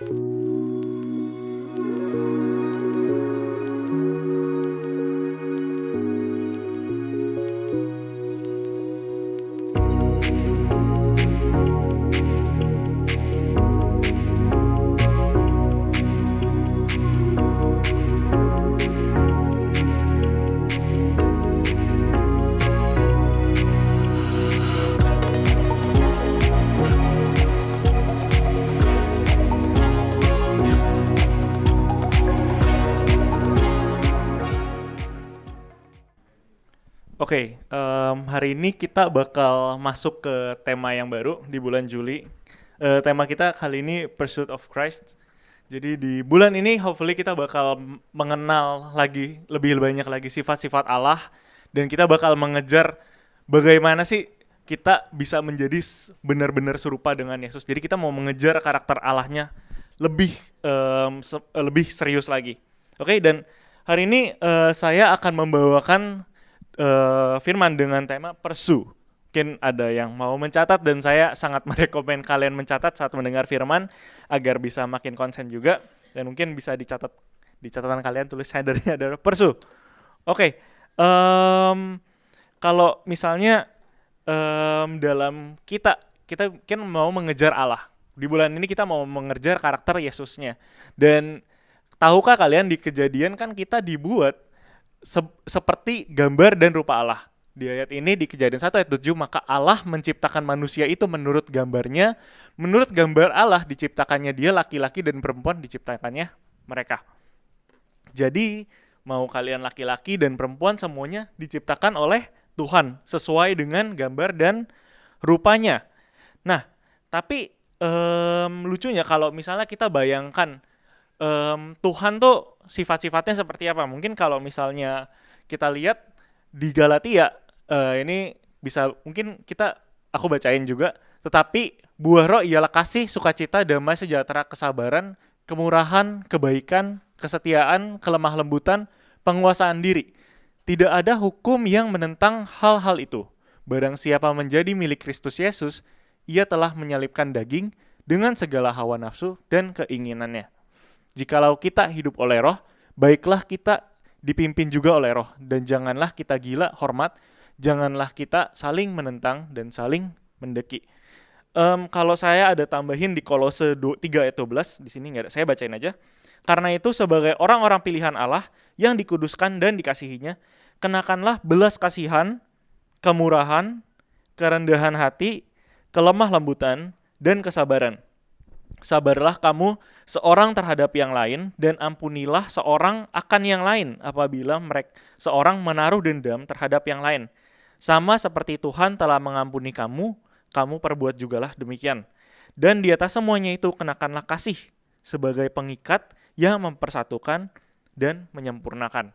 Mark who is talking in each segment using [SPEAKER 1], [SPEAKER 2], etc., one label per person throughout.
[SPEAKER 1] Oke, hari ini kita bakal masuk ke tema yang baru di bulan Juli. Tema kita kali ini Pursuit of Christ. Jadi di bulan ini hopefully kita bakal mengenal lagi, lebih banyak lagi sifat-sifat Allah. Dan kita bakal mengejar bagaimana sih kita bisa menjadi benar-benar serupa dengan Yesus. Jadi kita mau mengejar karakter Allahnya lebih lebih serius lagi. Oke, dan hari ini saya akan membawakan firman dengan tema Pursue. Mungkin ada yang mau mencatat dan saya sangat merekomen kalian mencatat saat mendengar firman agar bisa makin konsen juga, dan mungkin bisa dicatat di catatan kalian, tulis headernya adalah Pursue. Oke, kalau misalnya dalam kita mungkin mau mengejar Allah. Di bulan ini kita mau mengejar karakter Yesusnya. Dan tahukah kalian di Kejadian kan kita dibuat seperti gambar dan rupa Allah. Di ayat ini di Kejadian 1 ayat 7, maka Allah menciptakan manusia itu menurut gambarnya, menurut gambar Allah diciptakannya dia, laki-laki dan perempuan diciptakannya mereka. Jadi mau kalian laki-laki dan perempuan semuanya diciptakan oleh Tuhan sesuai dengan gambar dan rupanya. Nah, tapi lucunya kalau misalnya kita bayangkan Tuhan tuh sifat-sifatnya seperti apa? Mungkin kalau misalnya kita lihat di Galatia, ini bisa mungkin aku bacain juga. Tetapi buah roh ialah kasih, sukacita, damai, sejahtera, kesabaran, kemurahan, kebaikan, kesetiaan, kelemah lembutan, penguasaan diri. Tidak ada hukum yang menentang hal-hal itu. Barang siapa menjadi milik Kristus Yesus, ia telah menyalibkan daging dengan segala hawa nafsu dan keinginannya. Jikalau kita hidup oleh roh, baiklah kita dipimpin juga oleh roh. Dan janganlah kita gila hormat, janganlah kita saling menentang dan saling mendeki. Kalau saya ada tambahin di Kolose 3 ayat 12, di sini nggak ada, saya bacain aja. Karena itu sebagai orang-orang pilihan Allah yang dikuduskan dan dikasihinya, kenakanlah belas kasihan, kemurahan, kerendahan hati, kelemah lembutan, dan kesabaran. Sabarlah kamu seorang terhadap yang lain, dan ampunilah seorang akan yang lain apabila seorang menaruh dendam terhadap yang lain. Sama seperti Tuhan telah mengampuni kamu, kamu perbuat jugalah demikian. Dan di atas semuanya itu kenakanlah kasih sebagai pengikat yang mempersatukan dan menyempurnakan.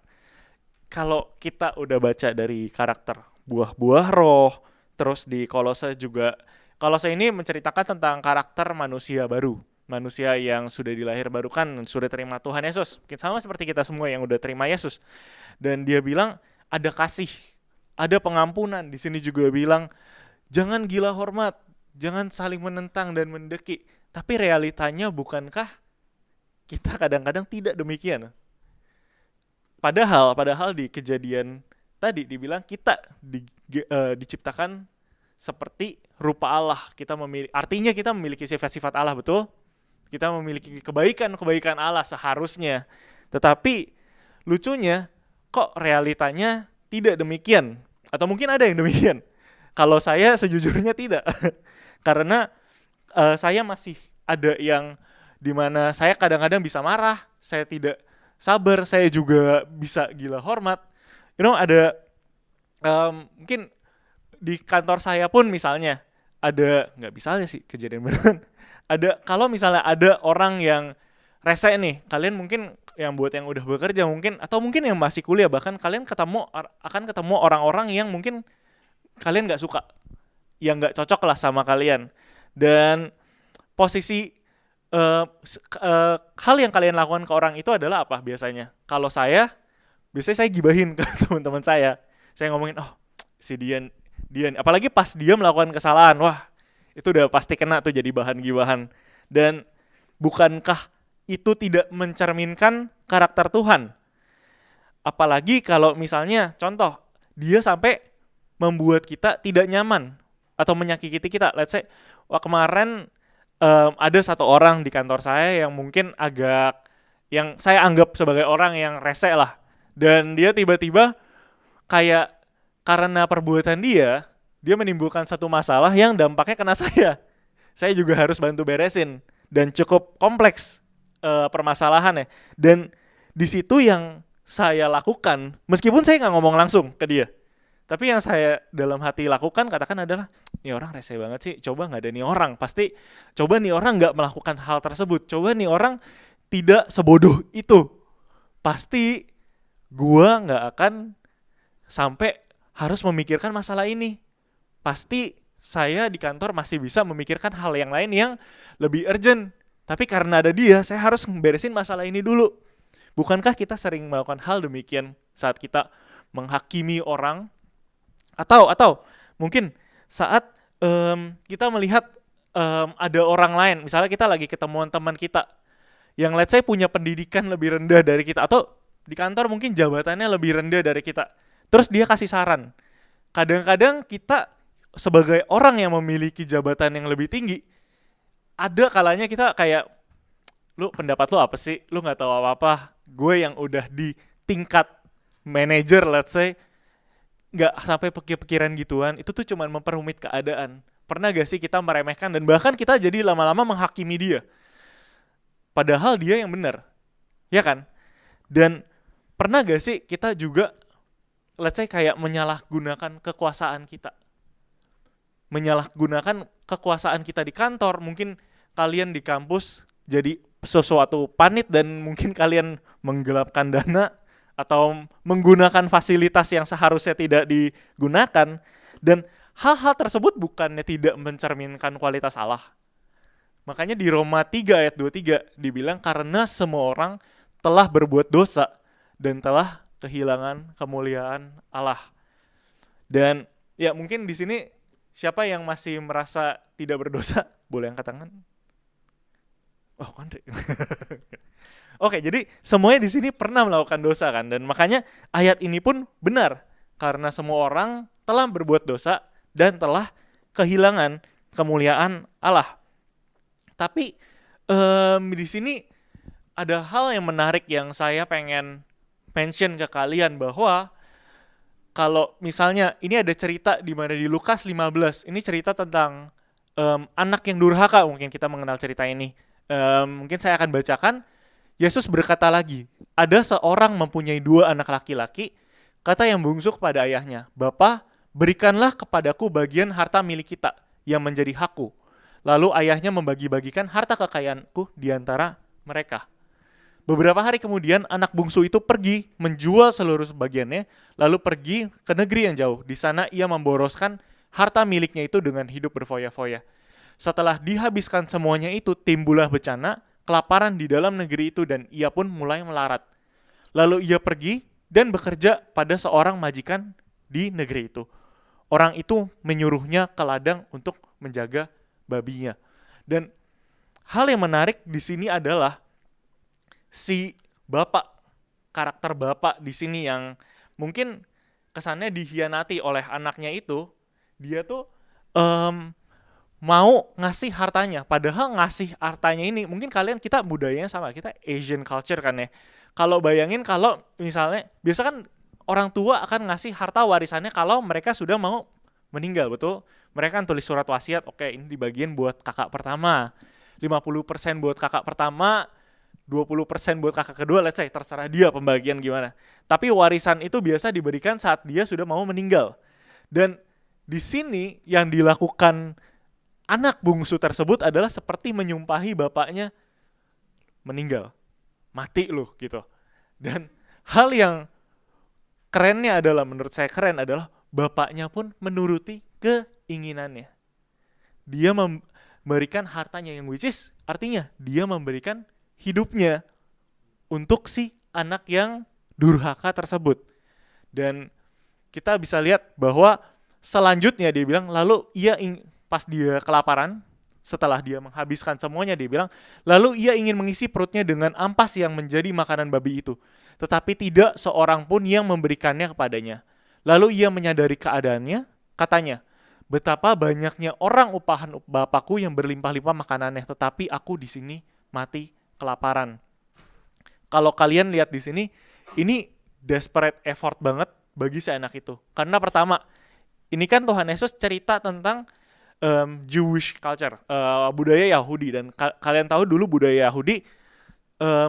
[SPEAKER 1] Kalau kita udah baca dari karakter buah-buah roh, terus di Kolose juga, Kolose ini menceritakan tentang karakter manusia baru, manusia yang sudah dilahirbarukan, sudah terima Tuhan Yesus. Mungkin sama seperti kita semua yang udah terima Yesus. Dan dia bilang ada kasih, ada pengampunan. Di sini juga bilang jangan gila hormat, jangan saling menentang dan mendeki. Tapi realitanya bukankah kita kadang-kadang tidak demikian? Padahal di Kejadian tadi dibilang kita diciptakan seperti rupa Allah. Artinya kita memiliki sifat-sifat Allah, betul? Kita memiliki kebaikan-kebaikan Allah seharusnya. Tetapi lucunya kok realitanya tidak demikian? Atau mungkin ada yang demikian? Kalau saya sejujurnya tidak. Karena saya masih ada yang dimana saya kadang-kadang bisa marah, saya tidak sabar, saya juga bisa gila hormat. Ada mungkin di kantor saya pun misalnya ada, nggak misalnya sih, kejadian beneran. Ada, kalau misalnya ada orang yang rese nih, kalian mungkin yang buat yang udah bekerja mungkin, atau mungkin yang masih kuliah, bahkan kalian akan ketemu orang-orang yang mungkin kalian nggak suka, yang nggak cocok lah sama kalian. Dan posisi hal yang kalian lakukan ke orang itu adalah apa biasanya? Kalau biasanya saya gibahin ke teman-teman saya. Saya ngomongin, oh si Dian, apalagi pas dia melakukan kesalahan, wah itu udah pasti kena tuh jadi bahan gibahan. Dan Bukankah itu tidak mencerminkan karakter Tuhan? Apalagi kalau misalnya contoh, dia sampai membuat kita tidak nyaman atau menyakiti kita. Let's say, kemarin ada satu orang di kantor saya yang mungkin yang saya anggap sebagai orang yang rese lah. Dan dia tiba-tiba kayak karena perbuatan dia menimbulkan satu masalah yang dampaknya kena saya. Saya juga harus bantu beresin dan cukup kompleks permasalahannya. Dan di situ yang saya lakukan, meskipun saya nggak ngomong langsung ke dia, tapi yang saya dalam hati lakukan katakan adalah, ini orang rese banget sih, coba nggak ada nih orang, pasti coba nih orang nggak melakukan hal tersebut, coba nih orang tidak sebodoh itu, pasti gua nggak akan sampai harus memikirkan masalah ini, pasti saya di kantor masih bisa memikirkan hal yang lain yang lebih urgent, tapi karena ada dia, saya harus beresin masalah ini dulu. Bukankah kita sering melakukan hal demikian saat kita menghakimi orang, atau mungkin saat kita melihat ada orang lain, misalnya kita lagi ketemuan teman kita yang let's say punya pendidikan lebih rendah dari kita, atau di kantor mungkin jabatannya lebih rendah dari kita, terus dia kasih saran. Kadang-kadang kita sebagai orang yang memiliki jabatan yang lebih tinggi, ada kalanya kita kayak, lu pendapat lu apa sih? Lu nggak tahu apa-apa. Gue yang udah di tingkat manager, let's say, nggak sampai pikiran gituan. Itu tuh cuman memperumit keadaan. Pernah gak sih kita meremehkan dan bahkan kita jadi lama-lama menghakimi dia? Padahal dia yang benar, ya kan? Dan pernah gak sih kita juga, let's say, kayak menyalahgunakan kekuasaan kita? Menyalahgunakan kekuasaan kita di kantor. Mungkin kalian di kampus jadi sesuatu panit dan mungkin kalian menggelapkan dana atau menggunakan fasilitas yang seharusnya tidak digunakan, dan hal-hal tersebut bukannya tidak mencerminkan kualitas Allah. Makanya di Roma 3 ayat 23 dibilang karena semua orang telah berbuat dosa dan telah kehilangan kemuliaan Allah. Dan ya mungkin di sini siapa yang masih merasa tidak berdosa boleh angkat tangan. Oh, Andre. Oke, jadi semuanya di sini pernah melakukan dosa kan, dan makanya ayat ini pun benar karena semua orang telah berbuat dosa dan telah kehilangan kemuliaan Allah. Tapi di sini ada hal yang menarik yang saya pengen mention ke kalian, bahwa kalau misalnya ini ada cerita di mana di Lukas 15, ini cerita tentang anak yang durhaka, mungkin kita mengenal cerita ini. Mungkin saya akan bacakan. Yesus berkata lagi, ada seorang mempunyai 2 anak laki-laki, kata yang bungsu kepada ayahnya, Bapa, berikanlah kepadaku bagian harta milik kita yang menjadi hakku. Lalu ayahnya membagi-bagikan harta kekayaanku di antara mereka. Beberapa hari kemudian anak bungsu itu pergi menjual seluruh bagiannya, lalu pergi ke negeri yang jauh. Di sana ia memboroskan harta miliknya itu dengan hidup berfoya-foya. Setelah dihabiskan semuanya itu, timbullah bencana, kelaparan di dalam negeri itu, dan ia pun mulai melarat. Lalu ia pergi dan bekerja pada seorang majikan di negeri itu. Orang itu menyuruhnya ke ladang untuk menjaga babinya. Dan hal yang menarik di sini adalah si bapak, karakter bapak di sini yang mungkin kesannya dihianati oleh anaknya itu. Dia tuh mau ngasih hartanya, padahal ngasih hartanya ini mungkin kita budayanya sama, kita Asian culture kan ya. Kalau bayangin kalau misalnya biasa kan orang tua akan ngasih harta warisannya kalau mereka sudah mau meninggal, betul? Mereka kan tulis surat wasiat, oke, ini dibagiin buat kakak pertama, 50% buat kakak pertama, 20% buat kakak kedua, let's say, terserah dia pembagian gimana. Tapi warisan itu biasa diberikan saat dia sudah mau meninggal. Dan di sini yang dilakukan anak bungsu tersebut adalah seperti menyumpahi bapaknya meninggal, mati lu gitu. Dan hal yang kerennya adalah, menurut saya keren adalah, bapaknya pun menuruti keinginannya. Dia memberikan hartanya, yang which is artinya dia memberikan hidupnya untuk si anak yang durhaka tersebut. Dan kita bisa lihat bahwa selanjutnya dia bilang, lalu pas dia kelaparan, Setelah dia menghabiskan semuanya, dia bilang, lalu ia ingin mengisi perutnya dengan ampas yang menjadi makanan babi itu. Tetapi tidak seorang pun yang memberikannya kepadanya. Lalu ia menyadari keadaannya, katanya, betapa banyaknya orang upahan bapakku yang berlimpah-limpah makanannya, tetapi aku di sini mati kelaparan. Kalau kalian lihat di sini, ini desperate effort banget bagi si anak itu. Karena pertama, ini kan Tuhan Yesus cerita tentang Jewish culture, budaya Yahudi, dan kalian tahu dulu budaya Yahudi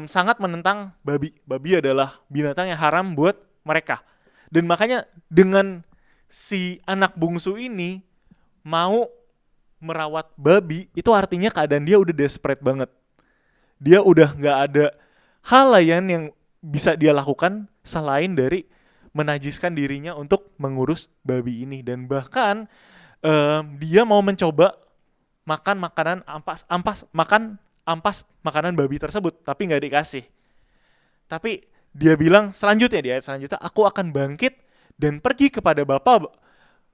[SPEAKER 1] sangat menentang babi. Babi adalah binatang yang haram buat mereka. Dan makanya dengan si anak bungsu ini mau merawat babi, itu artinya keadaan dia udah desperate banget. Dia udah nggak ada hal lain yang bisa dia lakukan selain dari menajiskan dirinya untuk mengurus babi ini. Dan bahkan dia mau mencoba makan makanan ampas makanan babi tersebut, tapi nggak dikasih. Tapi dia bilang selanjutnya, di ayat selanjutnya, aku akan bangkit dan pergi kepada Bapa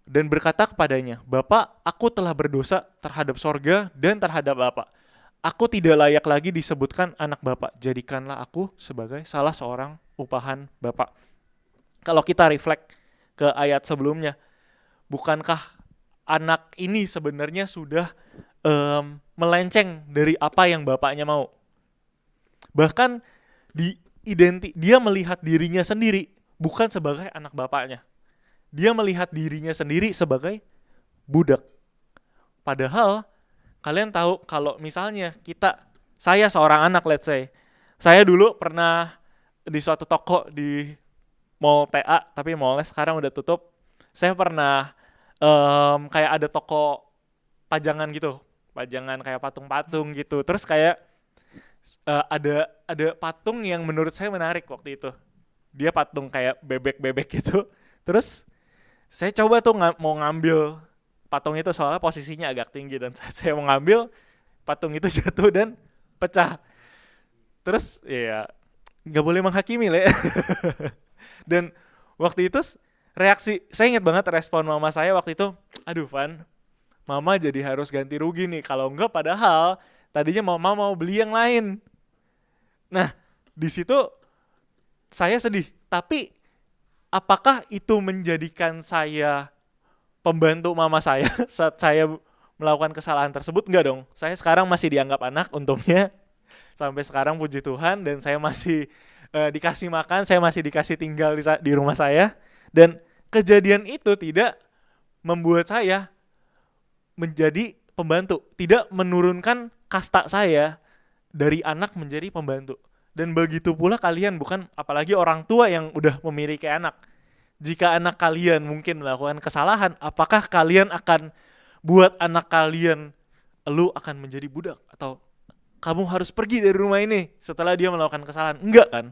[SPEAKER 1] dan berkata kepadanya, Bapa, aku telah berdosa terhadap sorga dan terhadap Bapa. Aku tidak layak lagi disebutkan anak Bapa. Jadikanlah aku sebagai salah seorang upahan Bapa. Kalau kita reflect ke ayat sebelumnya, bukankah anak ini sebenarnya sudah melenceng dari apa yang bapaknya mau? Bahkan dia melihat dirinya sendiri bukan sebagai anak bapaknya. Dia melihat dirinya sendiri sebagai budak. Padahal kalian tahu kalau misalnya saya seorang anak, let's say, saya dulu pernah di suatu toko di mall TA, tapi mallnya sekarang udah tutup. Saya pernah kayak ada toko pajangan gitu, pajangan kayak patung-patung gitu. Terus kayak ada patung yang menurut saya menarik waktu itu. Dia patung kayak bebek-bebek gitu. Terus saya coba tuh mau ngambil patung itu, soalnya posisinya agak tinggi, dan saya mau ngambil, patung itu jatuh dan pecah. Terus ya nggak boleh menghakimi lah ya. Dan waktu itu saya ingat banget respon mama saya waktu itu, aduh Van, mama jadi harus ganti rugi nih, kalau enggak padahal tadinya mama mau beli yang lain. Nah, di situ saya sedih, tapi apakah itu menjadikan saya pembantu mama saya saat saya melakukan kesalahan tersebut? Enggak dong. Saya sekarang masih dianggap anak, untungnya sampai sekarang puji Tuhan, dan saya masih dikasih makan, saya masih dikasih tinggal di rumah saya. Dan kejadian itu tidak membuat saya menjadi pembantu, tidak menurunkan kasta saya dari anak menjadi pembantu. Dan begitu pula kalian, bukan, apalagi orang tua yang udah memiliki anak. Jika anak kalian mungkin melakukan kesalahan, apakah kalian akan buat anak kalian, lu akan menjadi budak, atau kamu harus pergi dari rumah ini setelah dia melakukan kesalahan? Enggak kan?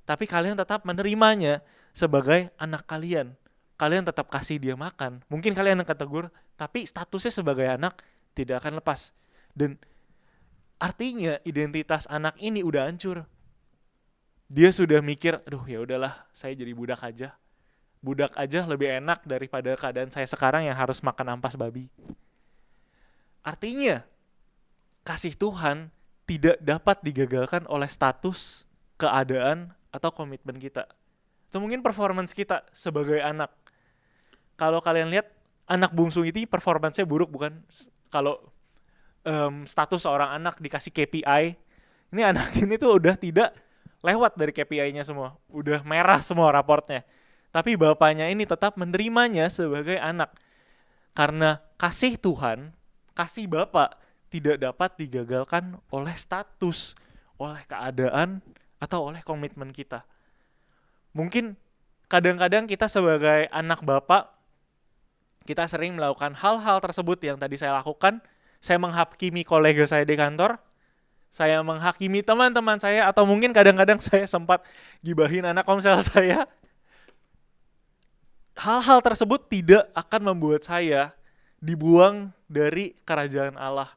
[SPEAKER 1] Tapi kalian tetap menerimanya sebagai anak kalian. Kalian tetap kasih dia makan. Mungkin kalian akan tegur, tapi statusnya sebagai anak tidak akan lepas. Dan artinya identitas anak ini udah hancur. Dia sudah mikir, aduh ya udahlah, saya jadi budak aja. Budak aja lebih enak daripada keadaan saya sekarang yang harus makan ampas babi. Artinya, kasih Tuhan tidak dapat digagalkan oleh status, keadaan, atau komitmen kita. Itu mungkin performance kita sebagai anak. Kalau kalian lihat, anak bungsu itu performance-nya buruk, bukan? Kalau status seorang anak dikasih KPI, ini anak ini tuh udah tidak lewat dari KPI-nya semua. Udah merah semua raportnya. Tapi bapaknya ini tetap menerimanya sebagai anak. Karena kasih Tuhan, kasih Bapak tidak dapat digagalkan oleh status, oleh keadaan, atau oleh komitmen kita. Mungkin kadang-kadang kita sebagai anak Bapak, kita sering melakukan hal-hal tersebut yang tadi saya lakukan. Saya menghakimi kolega saya di kantor, saya menghakimi teman-teman saya, atau mungkin kadang-kadang saya sempat gibahin anak komsel saya. Hal-hal tersebut tidak akan membuat saya dibuang dari kerajaan Allah.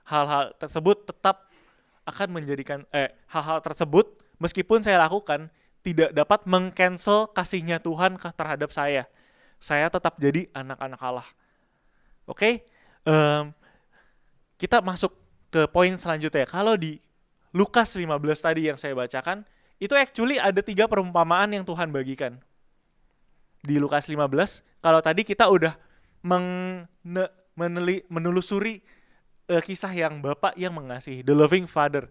[SPEAKER 1] Hal-hal tersebut tetap akan menjadikan hal-hal tersebut meskipun saya lakukan tidak dapat meng-cancel kasihnya Tuhan terhadap saya. Saya tetap jadi anak-anak Allah. Oke? kita masuk ke poin selanjutnya. Kalau di Lukas 15 tadi yang saya bacakan, itu actually ada 3 perumpamaan yang Tuhan bagikan. Di Lukas 15, kalau tadi kita udah menelusuri kisah yang bapak yang mengasihi, the loving father,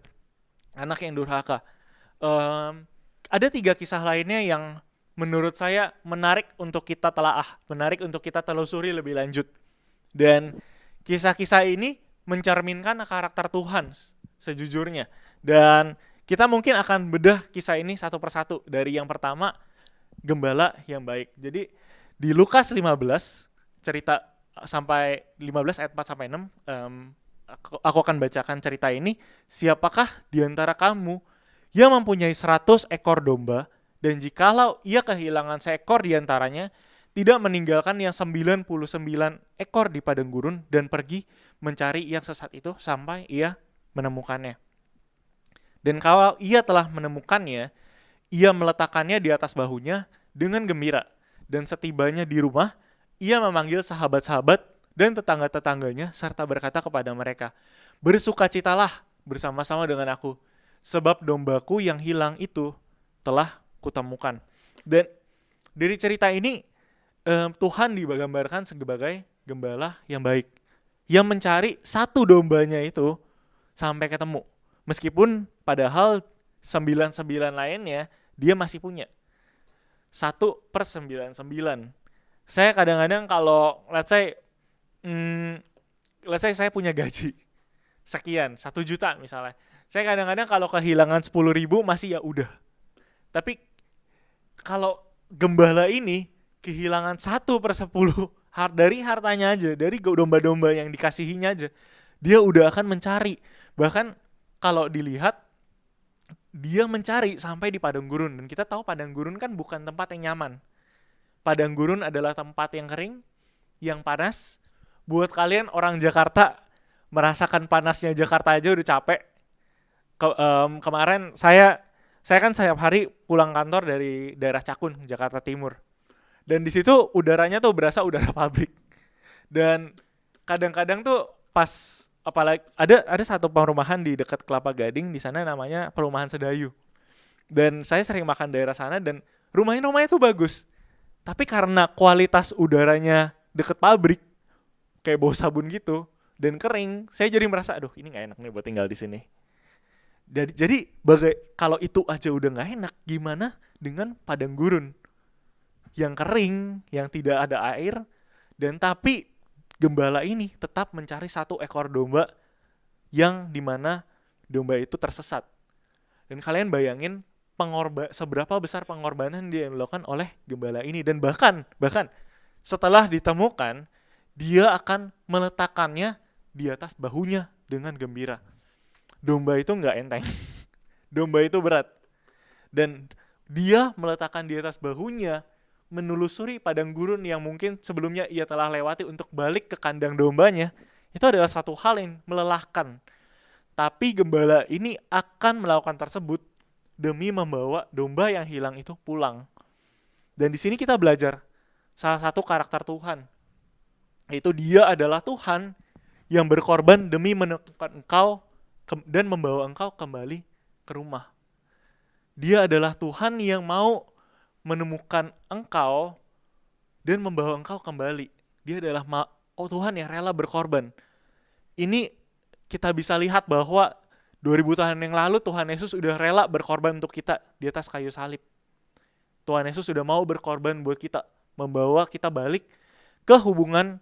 [SPEAKER 1] anak yang durhaka. Ada 3 kisah lainnya yang menurut saya menarik untuk kita telaah, menarik untuk kita telusuri lebih lanjut. Dan kisah-kisah ini mencerminkan karakter Tuhan sejujurnya. Dan kita mungkin akan bedah kisah ini satu persatu. Dari yang pertama, gembala yang baik. Jadi di Lukas 15 cerita sampai 15 ayat 4 sampai 6, aku akan bacakan cerita ini. Siapakah di antara kamu yang mempunyai 100 ekor domba, dan jikalau ia kehilangan seekor di antaranya, tidak meninggalkan yang 99 ekor di padang gurun dan pergi mencari yang sesat itu sampai ia menemukannya. Dan kalau ia telah menemukannya, ia meletakkannya di atas bahunya dengan gembira. Dan setibanya di rumah, ia memanggil sahabat-sahabat dan tetangga-tetangganya serta berkata kepada mereka, bersukacitalah bersama-sama dengan aku, sebab dombaku yang hilang itu telah kutemukan. Dan dari cerita ini, Tuhan digambarkan sebagai gembala yang baik, yang mencari satu dombanya itu sampai ketemu. Meskipun padahal 99 lainnya dia masih punya. 1/99. Saya kadang-kadang kalau let's say saya punya gaji sekian, 1 juta misalnya. Saya kadang-kadang kalau kehilangan 10.000 masih ya udah. Tapi kalau gembala ini kehilangan 1/10 dari hartanya aja, dari domba-domba yang dikasihinya aja, dia udah akan mencari. Bahkan kalau dilihat, dia mencari sampai di padang gurun. Dan kita tahu padang gurun kan bukan tempat yang nyaman. Padang gurun adalah tempat yang kering, yang panas. Buat kalian orang Jakarta, merasakan panasnya Jakarta aja udah capek. Kemarin saya kan setiap hari pulang kantor dari daerah Cakun, Jakarta Timur. Dan di situ udaranya tuh berasa udara pabrik. Dan kadang-kadang tuh pas apalagi ada satu perumahan di dekat Kelapa Gading, di sana namanya Perumahan Sedayu. Dan saya sering makan daerah sana dan rumahnya tuh bagus. Tapi karena kualitas udaranya deket pabrik, kayak bau sabun gitu dan kering, saya jadi merasa aduh ini nggak enak nih buat tinggal di sini. Jadi kalau itu aja udah nggak enak, gimana dengan padang gurun yang kering, yang tidak ada air, dan tapi gembala ini tetap mencari 1 ekor domba yang dimana domba itu tersesat. Dan kalian bayangin seberapa besar pengorbanan dia dilakukan oleh gembala ini. Dan bahkan setelah ditemukan, dia akan meletakkannya di atas bahunya dengan gembira. Domba itu nggak enteng. Domba itu berat. Dan dia meletakkan di atas bahunya, menelusuri padang gurun yang mungkin sebelumnya ia telah lewati untuk balik ke kandang dombanya, itu adalah satu hal yang melelahkan. Tapi gembala ini akan melakukan tersebut demi membawa domba yang hilang itu pulang. Dan di sini kita belajar salah satu karakter Tuhan, yaitu dia adalah Tuhan yang berkorban demi menemukan engkau dan membawa engkau kembali ke rumah. Dia adalah Tuhan yang mau menemukan engkau dan membawa engkau kembali. Dia adalah Tuhan yang rela berkorban. Ini kita bisa lihat bahwa 2000 tahun yang lalu Tuhan Yesus sudah rela berkorban untuk kita di atas kayu salib. Tuhan Yesus sudah mau berkorban buat kita, membawa kita balik ke hubungan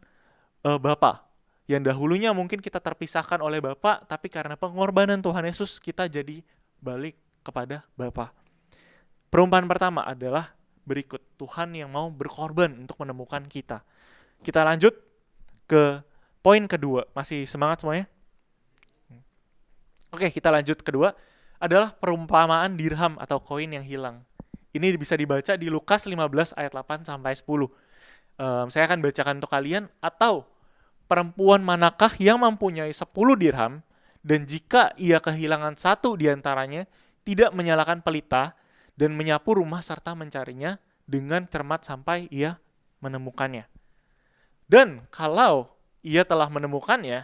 [SPEAKER 1] Bapa. Yang dahulunya mungkin kita terpisahkan oleh Bapa, tapi karena pengorbanan Tuhan Yesus kita jadi balik kepada Bapa. Perumpamaan pertama adalah berikut, Tuhan yang mau berkorban untuk menemukan kita. Kita lanjut ke poin kedua. Masih semangat semuanya? Oke, kita lanjut. Kedua adalah perumpamaan dirham atau koin yang hilang. Ini bisa dibaca di Lukas 15 ayat 8 sampai 10. Saya akan bacakan untuk kalian. Atau perempuan manakah yang mempunyai 10 dirham dan jika ia kehilangan 1 diantaranya, tidak menyalakan pelita dan menyapu rumah serta mencarinya dengan cermat sampai ia menemukannya. Dan kalau ia telah menemukannya,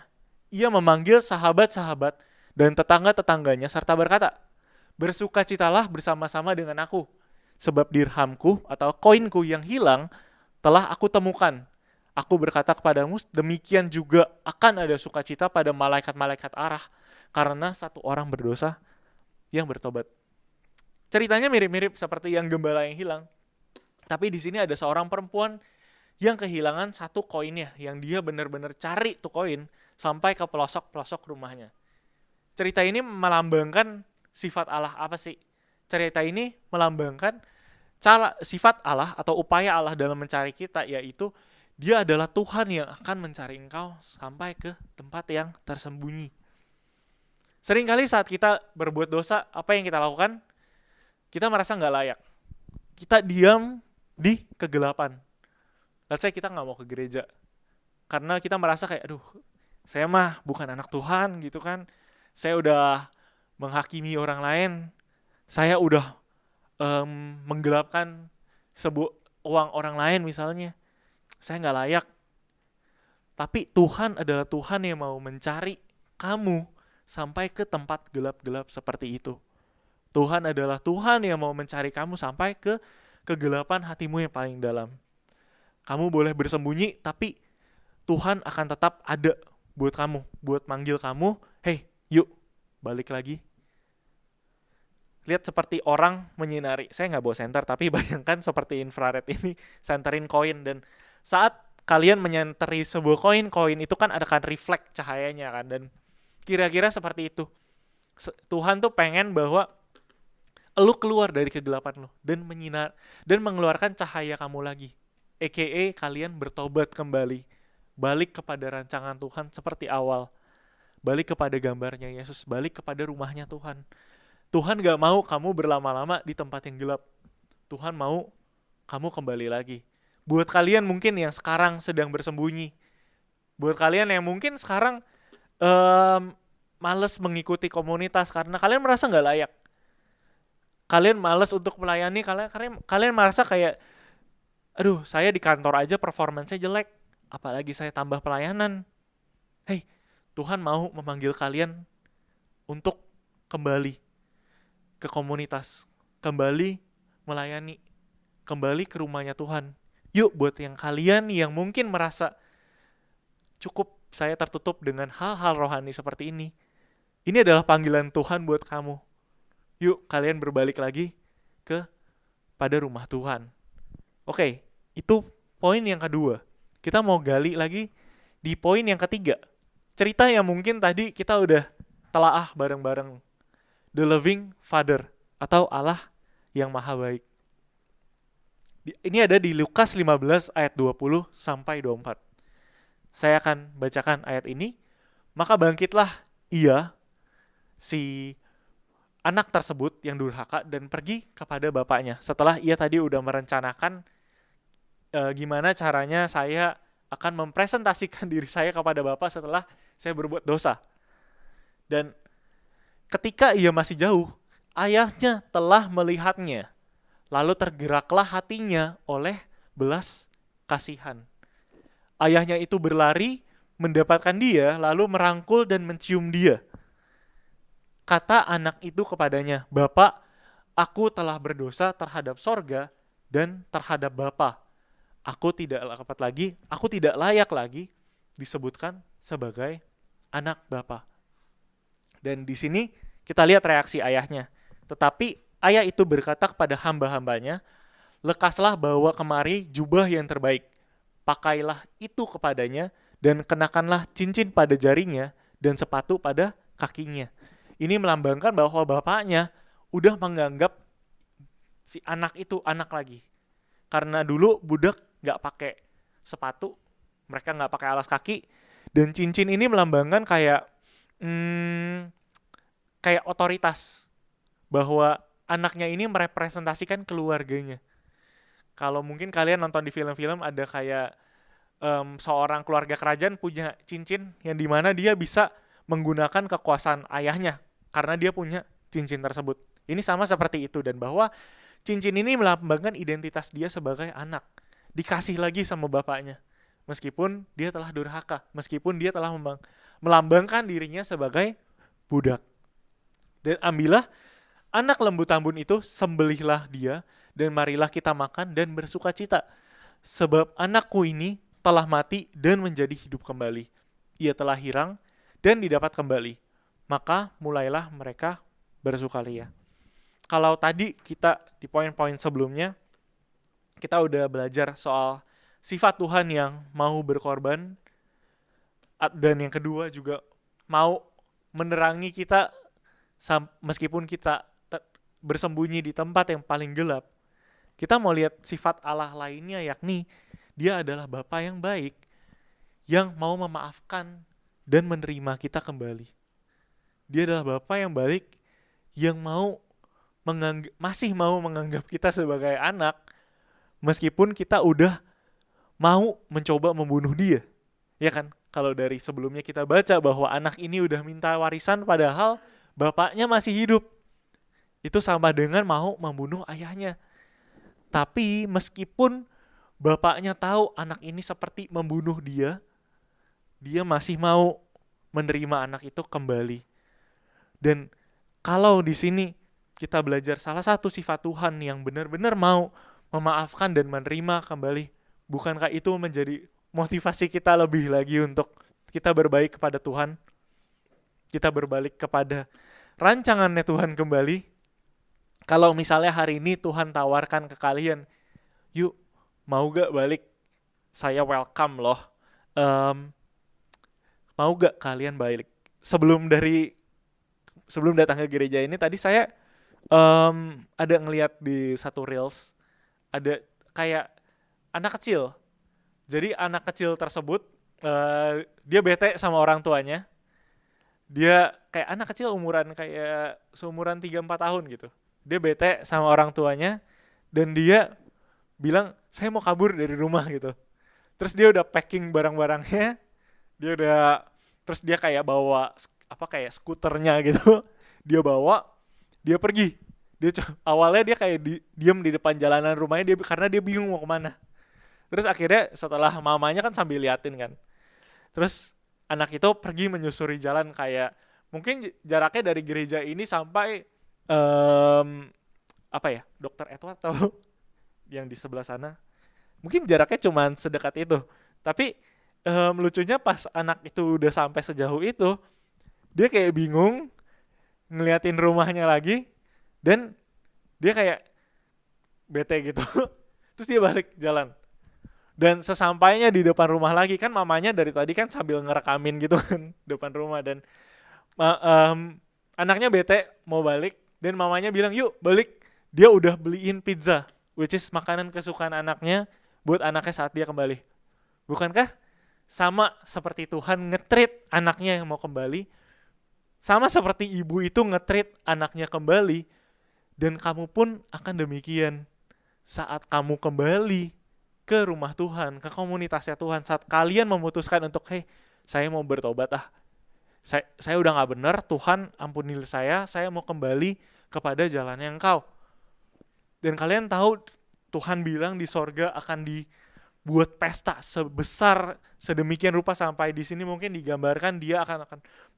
[SPEAKER 1] ia memanggil sahabat-sahabat dan tetangga-tetangganya serta berkata, bersukacitalah bersama-sama dengan aku, sebab dirhamku atau koinku yang hilang telah aku temukan. Aku berkata kepadamu, demikian juga akan ada sukacita pada malaikat-malaikat Allah, karena satu orang berdosa yang bertobat. Ceritanya mirip-mirip seperti yang gembala yang hilang. Tapi di sini ada seorang perempuan yang kehilangan satu koinnya, yang dia benar-benar cari tuh koin sampai ke pelosok-pelosok rumahnya. Cerita ini melambangkan sifat Allah apa sih? Cerita ini melambangkan sifat Allah atau upaya Allah dalam mencari kita, yaitu Dia adalah Tuhan yang akan mencari engkau sampai ke tempat yang tersembunyi. Seringkali saat kita berbuat dosa, apa yang kita lakukan? Kita merasa nggak layak. Kita diam di kegelapan. Let's say kita nggak mau ke gereja. Karena kita merasa kayak, aduh, saya mah bukan anak Tuhan gitu kan. Saya udah menghakimi orang lain. Saya udah menggelapkan uang orang lain misalnya. Saya nggak layak. Tapi Tuhan adalah Tuhan yang mau mencari kamu sampai ke tempat gelap-gelap seperti itu. Tuhan adalah Tuhan yang mau mencari kamu sampai ke kegelapan hatimu yang paling dalam. Kamu boleh bersembunyi, tapi Tuhan akan tetap ada buat kamu, buat manggil kamu, hey, yuk, balik lagi. Lihat seperti orang menyinari. Saya nggak bawa senter, tapi bayangkan seperti infrared ini, senterin koin, dan saat kalian menyenteri sebuah koin itu kan akan reflect cahayanya kan, dan kira-kira seperti itu. Tuhan tuh pengen bahwa lu keluar dari kegelapan lu dan menyinar dan mengeluarkan cahaya kamu lagi. AKA kalian bertobat kembali, balik kepada rancangan Tuhan seperti awal, balik kepada gambarnya Yesus, balik kepada rumahnya Tuhan. Tuhan gak mau kamu berlama-lama di tempat yang gelap. Tuhan mau kamu kembali lagi. Buat kalian mungkin yang sekarang sedang bersembunyi, buat kalian yang mungkin sekarang males mengikuti komunitas karena kalian merasa gak layak, kalian males untuk melayani, kalian merasa kayak, aduh, saya di kantor aja performance-nya jelek, apalagi saya tambah pelayanan. Hey, Tuhan mau memanggil kalian untuk kembali ke komunitas, kembali melayani, kembali ke rumahnya Tuhan. Yuk, buat yang kalian yang mungkin merasa cukup saya tertutup dengan hal-hal rohani seperti ini adalah panggilan Tuhan buat kamu. Yuk, kalian berbalik lagi pada rumah Tuhan. Oke, itu poin yang kedua. Kita mau gali lagi di poin yang ketiga. Cerita yang mungkin tadi kita udah telaah bareng-bareng. The Loving Father atau Allah yang Maha Baik. Ini ada di Lukas 15 ayat 20 sampai 24. Saya akan bacakan ayat ini. Maka bangkitlah ia, si anak tersebut yang durhaka, dan pergi kepada bapaknya. Setelah ia tadi udah merencanakan gimana caranya saya akan mempresentasikan diri saya kepada bapak setelah saya berbuat dosa. Dan ketika ia masih jauh, ayahnya telah melihatnya. Lalu tergeraklah hatinya oleh belas kasihan. Ayahnya itu berlari, mendapatkan dia, lalu merangkul dan mencium dia. Kata anak itu kepadanya, Bapak, aku telah berdosa terhadap sorga dan terhadap Bapa. Aku tidak layak lagi disebutkan sebagai anak Bapa. Dan di sini kita lihat reaksi ayahnya. Tetapi ayah itu berkata kepada hamba-hambanya, lekaslah bawa kemari jubah yang terbaik. Pakailah itu kepadanya dan kenakanlah cincin pada jarinya dan sepatu pada kakinya. Ini melambangkan bahwa bapaknya udah menganggap si anak itu anak lagi. Karena dulu budak gak pakai sepatu, mereka gak pakai alas kaki, dan cincin ini melambangkan kayak otoritas, bahwa anaknya ini merepresentasikan keluarganya. Kalau mungkin kalian nonton di film-film ada kayak seorang keluarga kerajaan punya cincin yang dimana dia bisa menggunakan kekuasaan ayahnya karena dia punya cincin tersebut. Ini sama seperti itu, dan bahwa cincin ini melambangkan identitas dia sebagai anak. Dikasih lagi sama bapaknya. Meskipun dia telah durhaka, meskipun dia telah melambangkan dirinya sebagai budak. Dan ambillah anak lembu tambun itu, sembelihlah dia, dan marilah kita makan dan bersukacita. Sebab anakku ini telah mati dan menjadi hidup kembali. Ia telah hilang dan didapat kembali. Maka mulailah mereka bersukaria. Kalau tadi kita di poin-poin sebelumnya, kita udah belajar soal sifat Tuhan yang mau berkorban, dan yang kedua juga mau menerangi kita meskipun kita bersembunyi di tempat yang paling gelap. Kita mau lihat sifat Allah lainnya, yakni dia adalah Bapa yang baik, yang mau memaafkan dan menerima kita kembali. Dia adalah Bapa yang baik, yang masih mau menganggap kita sebagai anak, meskipun kita udah mau mencoba membunuh dia. Ya kan? Kalau dari sebelumnya kita baca bahwa anak ini udah minta warisan padahal bapaknya masih hidup. Itu sama dengan mau membunuh ayahnya. Tapi meskipun bapaknya tahu anak ini seperti membunuh dia, dia masih mau menerima anak itu kembali. Dan kalau di sini kita belajar salah satu sifat Tuhan yang benar-benar mau memaafkan dan menerima kembali, bukankah itu menjadi motivasi kita lebih lagi untuk kita berbaik kepada Tuhan? Kita berbalik kepada rancangannya Tuhan kembali. Kalau misalnya hari ini Tuhan tawarkan ke kalian, yuk mau gak balik? Saya welcome loh. Mau gak kalian balik? Sebelum datang ke gereja ini, tadi saya ada ngeliat di satu reels, ada kayak anak kecil. Jadi anak kecil tersebut dia bete sama orang tuanya. Dia kayak anak kecil kayak seumuran 3-4 tahun gitu. Dia bete sama orang tuanya dan dia bilang, saya mau kabur dari rumah gitu. Terus dia udah packing barang-barangnya, terus dia kayak bawa kayak skuternya gitu. Dia bawa, dia pergi. Awalnya dia kayak diam di depan jalanan rumahnya karena dia bingung mau kemana. Terus akhirnya setelah mamanya kan sambil liatin kan. Terus anak itu pergi menyusuri jalan kayak mungkin jaraknya dari gereja ini sampai Dr. Edward tahu yang di sebelah sana. Mungkin jaraknya cuma sedekat itu. Tapi lucunya pas anak itu udah sampai sejauh itu, dia kayak bingung ngeliatin rumahnya lagi dan dia kayak bete gitu. Terus dia balik jalan. Dan sesampainya di depan rumah lagi, kan mamanya dari tadi kan sambil ngerekamin gitu kan depan rumah, dan anaknya bete mau balik dan mamanya bilang yuk balik. Dia udah beliin pizza, which is makanan kesukaan anaknya buat anaknya saat dia kembali. Bukankah sama seperti Tuhan nge-treat anaknya yang mau kembali, sama seperti ibu itu nge-treat anaknya kembali, dan kamu pun akan demikian saat kamu kembali ke rumah Tuhan, ke komunitasnya Tuhan, saat kalian memutuskan untuk saya mau bertobat saya udah gak benar, Tuhan ampunilah saya mau kembali kepada jalannya Engkau. Dan kalian tahu Tuhan bilang di sorga akan dibuat pesta sebesar sedemikian rupa, sampai di sini mungkin digambarkan dia akan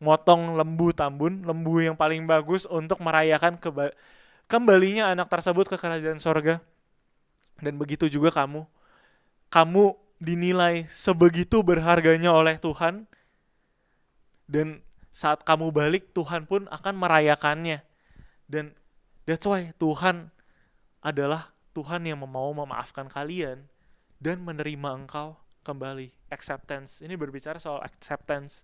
[SPEAKER 1] motong lembu tambun, lembu yang paling bagus untuk merayakan kembalinya anak tersebut ke kerajaan sorga. Dan begitu juga kamu dinilai sebegitu berharganya oleh Tuhan, dan saat kamu balik Tuhan pun akan merayakannya. Dan that's why Tuhan adalah Tuhan yang mau memaafkan kalian dan menerima engkau kembali. Acceptance, ini berbicara soal acceptance.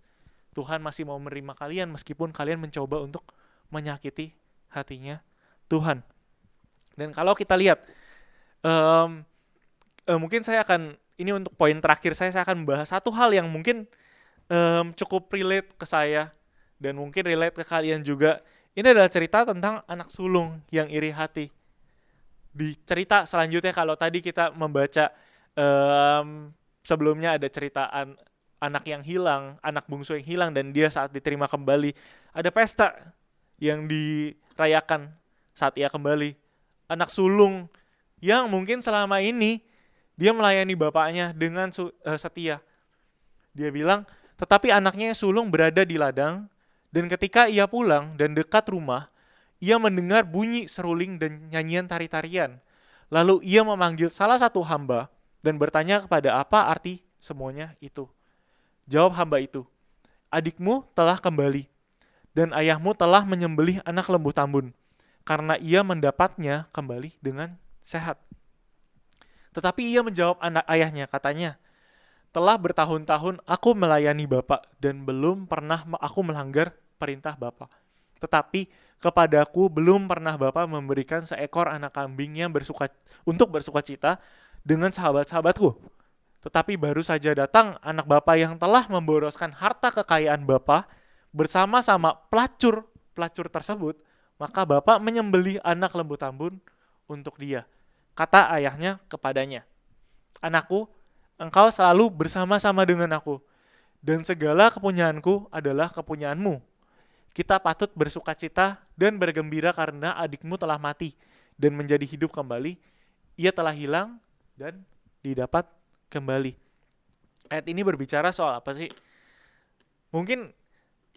[SPEAKER 1] Tuhan masih mau menerima kalian meskipun kalian mencoba untuk menyakiti hatinya Tuhan. Dan kalau kita lihat mungkin ini untuk poin terakhir saya akan membahas satu hal yang mungkin cukup relate ke saya dan mungkin relate ke kalian juga. Ini adalah cerita tentang anak sulung yang iri hati. Di cerita selanjutnya, kalau tadi kita membaca sebelumnya ada cerita anak yang hilang, anak bungsu yang hilang, dan dia saat diterima kembali ada pesta yang dirayakan saat ia kembali. Anak sulung yang mungkin selama ini dia melayani bapaknya dengan setia. Dia bilang, Tetapi anaknya yang sulung berada di ladang, dan ketika ia pulang dan dekat rumah, ia mendengar bunyi seruling dan nyanyian tari-tarian. Lalu ia memanggil salah satu hamba dan bertanya kepada apa arti semuanya itu. Jawab hamba itu, adikmu telah kembali, dan ayahmu telah menyembelih anak lembu tambun, karena ia mendapatnya kembali dengan sehat. Tetapi ia menjawab anak ayahnya, katanya, telah bertahun-tahun aku melayani Bapak dan belum pernah aku melanggar perintah Bapak. Tetapi kepadaku belum pernah Bapak memberikan seekor anak kambing yang untuk bersukacita dengan sahabat-sahabatku. Tetapi baru saja datang anak Bapak yang telah memboroskan harta kekayaan Bapak bersama-sama pelacur tersebut, maka Bapak menyembelih anak lembu tambun untuk dia. Kata ayahnya kepadanya, anakku, engkau selalu bersama-sama dengan aku, dan segala kepunyaanku adalah kepunyaanmu. Kita patut bersukacita dan bergembira karena adikmu telah mati dan menjadi hidup kembali. Ia telah hilang dan didapat kembali. Ayat ini berbicara soal apa sih? Mungkin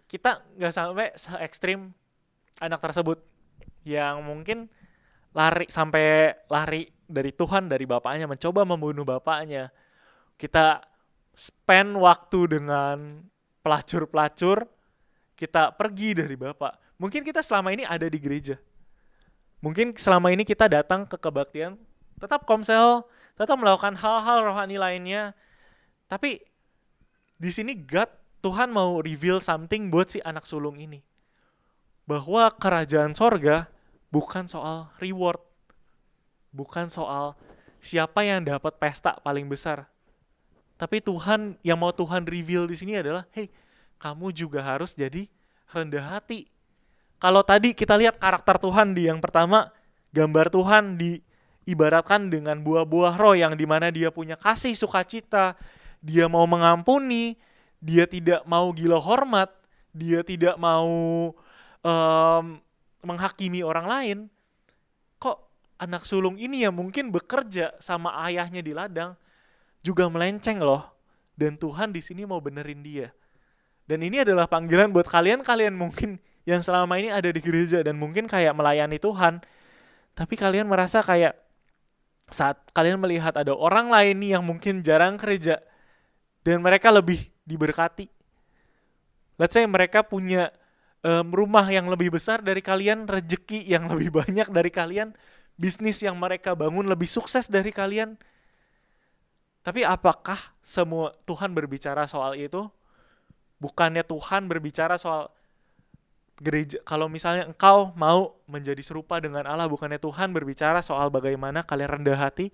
[SPEAKER 1] kita nggak sampai se-ekstrim anak tersebut yang mungkin sampai lari dari Tuhan, dari bapaknya, mencoba membunuh bapaknya. Kita spend waktu dengan pelacur-pelacur, kita pergi dari Bapak. Mungkin kita selama ini ada di gereja. Mungkin selama ini kita datang ke kebaktian, tetap komsel, tetap melakukan hal-hal rohani lainnya. Tapi di sini Tuhan mau reveal something buat si anak sulung ini. Bahwa kerajaan sorga bukan soal reward. Bukan soal siapa yang dapat pesta paling besar. Tapi Tuhan, yang mau Tuhan reveal di sini adalah, hey, kamu juga harus jadi rendah hati. Kalau tadi kita lihat karakter Tuhan di yang pertama, gambar Tuhan diibaratkan dengan buah-buah roh yang dimana dia punya kasih, sukacita, dia mau mengampuni, dia tidak mau gila hormat, dia tidak mau menghakimi orang lain. Kok anak sulung ini yang mungkin bekerja sama ayahnya di ladang juga melenceng loh. Dan Tuhan di sini mau benerin dia. Dan ini adalah panggilan buat kalian mungkin yang selama ini ada di gereja dan mungkin kayak melayani Tuhan. Tapi kalian merasa kayak saat kalian melihat ada orang lain nih yang mungkin jarang gereja dan mereka lebih diberkati. Let's say mereka punya rumah yang lebih besar dari kalian, rezeki yang lebih banyak dari kalian, bisnis yang mereka bangun lebih sukses dari kalian. Tapi apakah semua Tuhan berbicara soal itu? Bukannya Tuhan berbicara soal gereja, kalau misalnya engkau mau menjadi serupa dengan Allah, bukannya Tuhan berbicara soal bagaimana kalian rendah hati,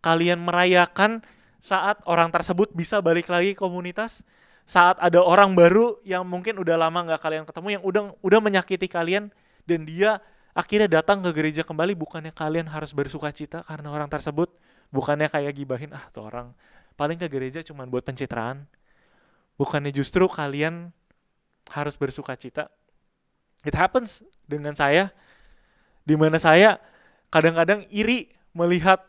[SPEAKER 1] kalian merayakan saat orang tersebut bisa balik lagi ke komunitas, saat ada orang baru yang mungkin udah lama gak kalian ketemu, yang udah menyakiti kalian, dan dia akhirnya datang ke gereja kembali, bukannya kalian harus bersukacita karena orang tersebut, bukannya kayak gibahin, tuh orang paling ke gereja cuma buat pencitraan, bukannya justru kalian harus bersukacita. It happens dengan saya, di mana saya kadang-kadang iri melihat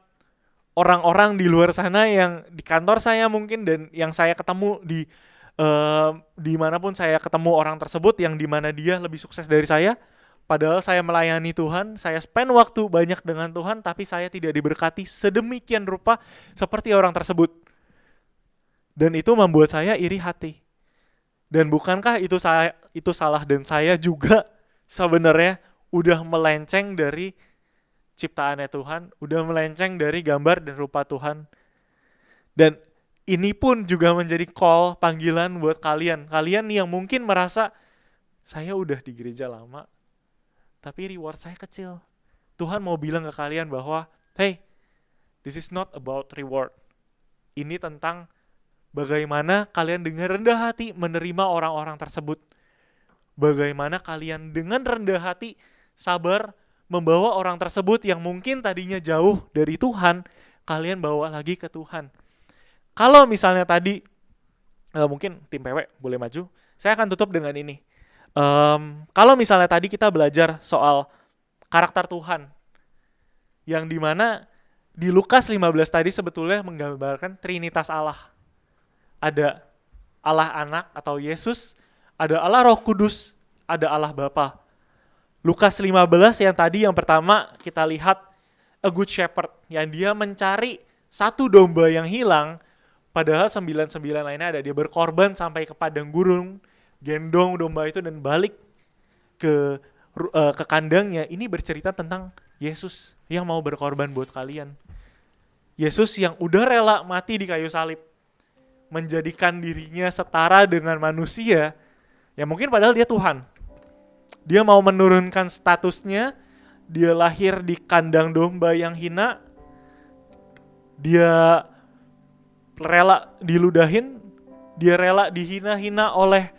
[SPEAKER 1] orang-orang di luar sana yang di kantor saya mungkin, dan yang saya ketemu di manapun saya ketemu orang tersebut yang di mana dia lebih sukses dari saya, padahal saya melayani Tuhan, saya spend waktu banyak dengan Tuhan, tapi saya tidak diberkati sedemikian rupa seperti orang tersebut. Dan itu membuat saya iri hati. Dan bukankah itu salah, dan saya juga sebenarnya udah melenceng dari ciptaannya Tuhan, udah melenceng dari gambar dan rupa Tuhan. Dan ini pun juga menjadi panggilan buat kalian nih yang mungkin merasa saya udah di gereja lama, tapi reward saya kecil. Tuhan mau bilang ke kalian bahwa, hey, this is not about reward. Ini tentang bagaimana kalian dengan rendah hati menerima orang-orang tersebut. Bagaimana kalian dengan rendah hati sabar membawa orang tersebut yang mungkin tadinya jauh dari Tuhan, kalian bawa lagi ke Tuhan. Kalau misalnya tadi, mungkin tim PW boleh maju, saya akan tutup dengan ini. Kalau misalnya tadi kita belajar soal karakter Tuhan, yang dimana di Lukas 15 tadi sebetulnya menggambarkan Trinitas Allah. Ada Allah Anak atau Yesus, ada Allah Roh Kudus, ada Allah Bapa. Lukas 15 yang tadi yang pertama kita lihat a good shepherd, yang dia mencari satu domba yang hilang, padahal 99 lainnya ada. Dia berkorban sampai ke padang gurun, gendong domba itu dan balik ke kandangnya. Ini bercerita tentang Yesus yang mau berkorban buat kalian. Yesus yang udah rela mati di kayu salib, menjadikan dirinya setara dengan manusia, ya mungkin padahal dia Tuhan. Dia mau menurunkan statusnya, dia lahir di kandang domba yang hina, dia rela diludahin, dia rela dihina-hina oleh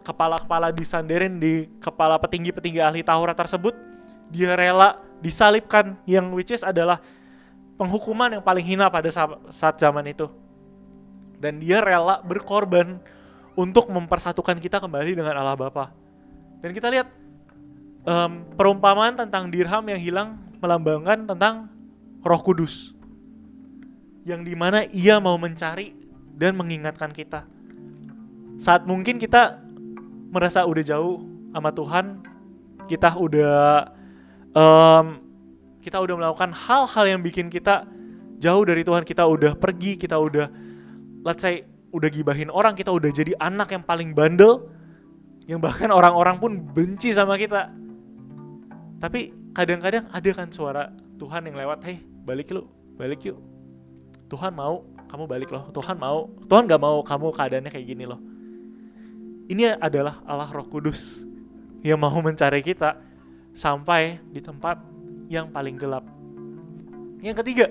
[SPEAKER 1] kepala-kepala disandarin di kepala petinggi-petinggi ahli Taurat tersebut, dia rela disalibkan, yang which is adalah penghukuman yang paling hina pada saat zaman itu. Dan dia rela berkorban untuk mempersatukan kita kembali dengan Allah Bapa. Dan kita lihat perumpamaan tentang dirham yang hilang melambangkan tentang Roh Kudus, yang dimana ia mau mencari dan mengingatkan kita. Saat mungkin kita merasa udah jauh sama Tuhan, kita udah melakukan hal-hal yang bikin kita jauh dari Tuhan, kita udah pergi, kita udah let's say udah gibahin orang, kita udah jadi anak yang paling bandel, yang bahkan orang-orang pun benci sama kita. Tapi kadang-kadang ada kan suara Tuhan yang lewat, hey balik yuk. Tuhan mau kamu balik loh, Tuhan gak mau kamu keadaannya kayak gini loh. Ini adalah Allah Roh Kudus yang mau mencari kita sampai di tempat yang paling gelap. Yang ketiga,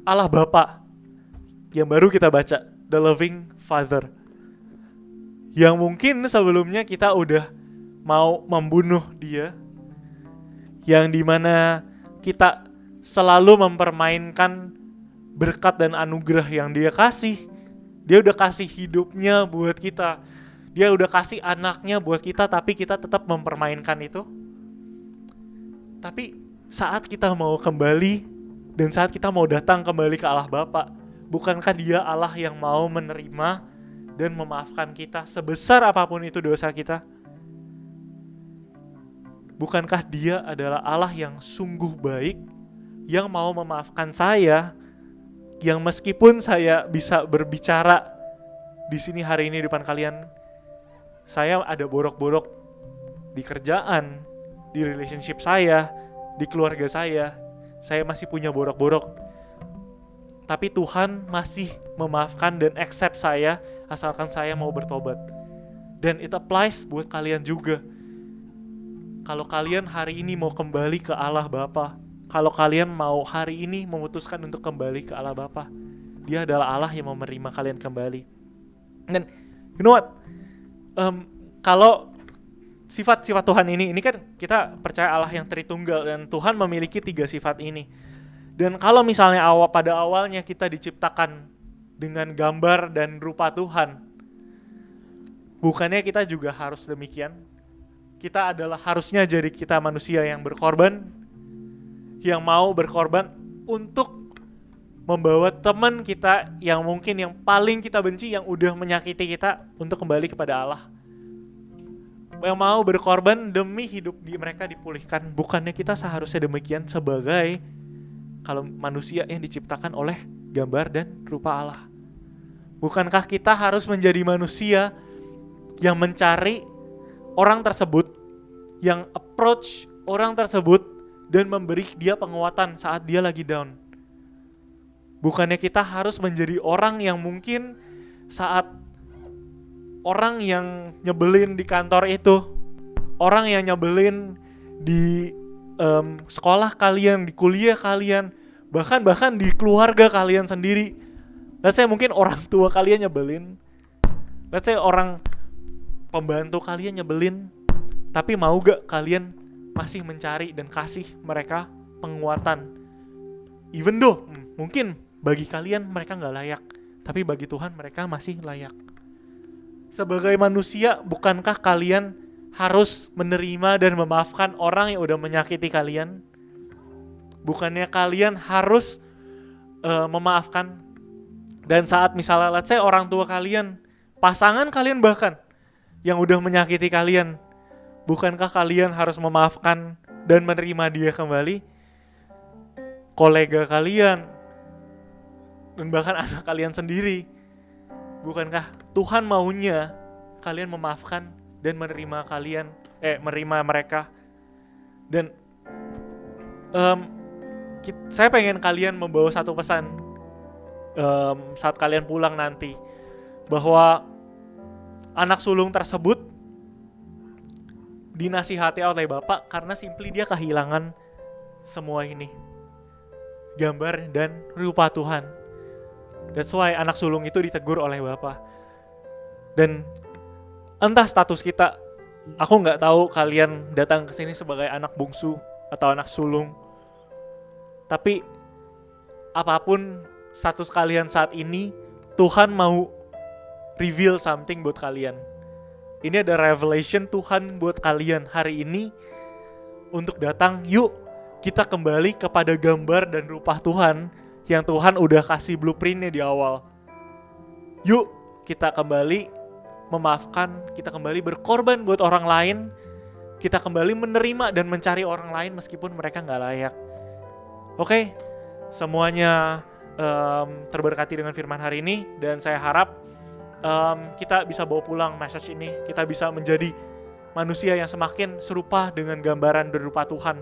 [SPEAKER 1] Allah Bapa, yang baru kita baca, the loving Father, yang mungkin sebelumnya kita udah mau membunuh dia, yang dimana kita selalu mempermainkan berkat dan anugerah yang dia kasih. Dia udah kasih hidupnya buat kita, dia udah kasih anaknya buat kita, tapi kita tetap mempermainkan itu. Tapi saat kita mau kembali dan saat kita mau datang kembali ke Allah Bapa, bukankah dia Allah yang mau menerima dan memaafkan kita sebesar apapun itu dosa kita? Bukankah dia adalah Allah yang sungguh baik, yang mau memaafkan saya, yang meskipun saya bisa berbicara di sini hari ini di depan kalian, saya ada borok-borok di kerjaan, di relationship saya, di keluarga saya masih punya borok-borok, tapi Tuhan masih memaafkan dan accept saya asalkan saya mau bertobat. Dan it applies buat kalian juga. Kalau kalian hari ini mau kembali ke Allah Bapa, kalau kalian mau hari ini memutuskan untuk kembali ke Allah Bapa, dia adalah Allah yang mau menerima kalian kembali. Dan you know what? Kalau sifat-sifat Tuhan ini kan kita percaya Allah yang Tritunggal, dan Tuhan memiliki 3 sifat ini. Dan kalau misalnya pada awalnya kita diciptakan dengan gambar dan rupa Tuhan, bukannya kita juga harus demikian? Kita adalah harusnya jadi kita manusia yang berkorban, yang mau berkorban untuk membawa teman kita yang mungkin yang paling kita benci, yang udah menyakiti kita, untuk kembali kepada Allah. Yang mau berkorban demi hidup mereka dipulihkan. Bukannya kita seharusnya demikian sebagai kalau manusia yang diciptakan oleh gambar dan rupa Allah? Bukankah kita harus menjadi manusia yang mencari orang tersebut, yang approach orang tersebut dan memberi dia penguatan saat dia lagi down? Bukannya kita harus menjadi orang yang mungkin saat orang yang nyebelin di kantor itu, orang yang nyebelin di sekolah kalian, di kuliah kalian, bahkan di keluarga kalian sendiri, let's say mungkin orang tua kalian nyebelin, let's say orang pembantu kalian nyebelin, tapi mau gak kalian masih mencari dan kasih mereka penguatan? Even though mungkin bagi kalian mereka gak layak, tapi bagi Tuhan mereka masih layak. Sebagai manusia, bukankah kalian harus menerima dan memaafkan orang yang udah menyakiti kalian? Bukannya kalian harus memaafkan Dan saat misalnya let's say orang tua kalian, pasangan kalian bahkan yang udah menyakiti kalian, bukankah kalian harus memaafkan dan menerima dia kembali? Kolega kalian dan bahkan anak kalian sendiri, bukankah Tuhan maunya kalian memaafkan dan menerima menerima mereka? Dan saya pengen kalian membawa satu pesan saat kalian pulang nanti, bahwa anak sulung tersebut dinasihati oleh Bapak karena simply dia kehilangan semua ini, gambar dan rupa Tuhan. That's why anak sulung itu ditegur oleh Bapak. Dan entah status kita, aku nggak tahu kalian datang ke sini sebagai anak bungsu atau anak sulung, tapi apapun status kalian saat ini, Tuhan mau reveal something buat kalian. Ini ada revelation Tuhan buat kalian hari ini untuk datang, yuk kita kembali kepada gambar dan rupa Tuhan yang Tuhan udah kasih blueprintnya di awal. Yuk kita kembali memaafkan, kita kembali berkorban buat orang lain, kita kembali menerima dan mencari orang lain meskipun mereka gak layak. Oke, semuanya terberkati dengan firman hari ini, dan saya harap kita bisa bawa pulang message ini, kita bisa menjadi manusia yang semakin serupa dengan gambaran dan rupa Tuhan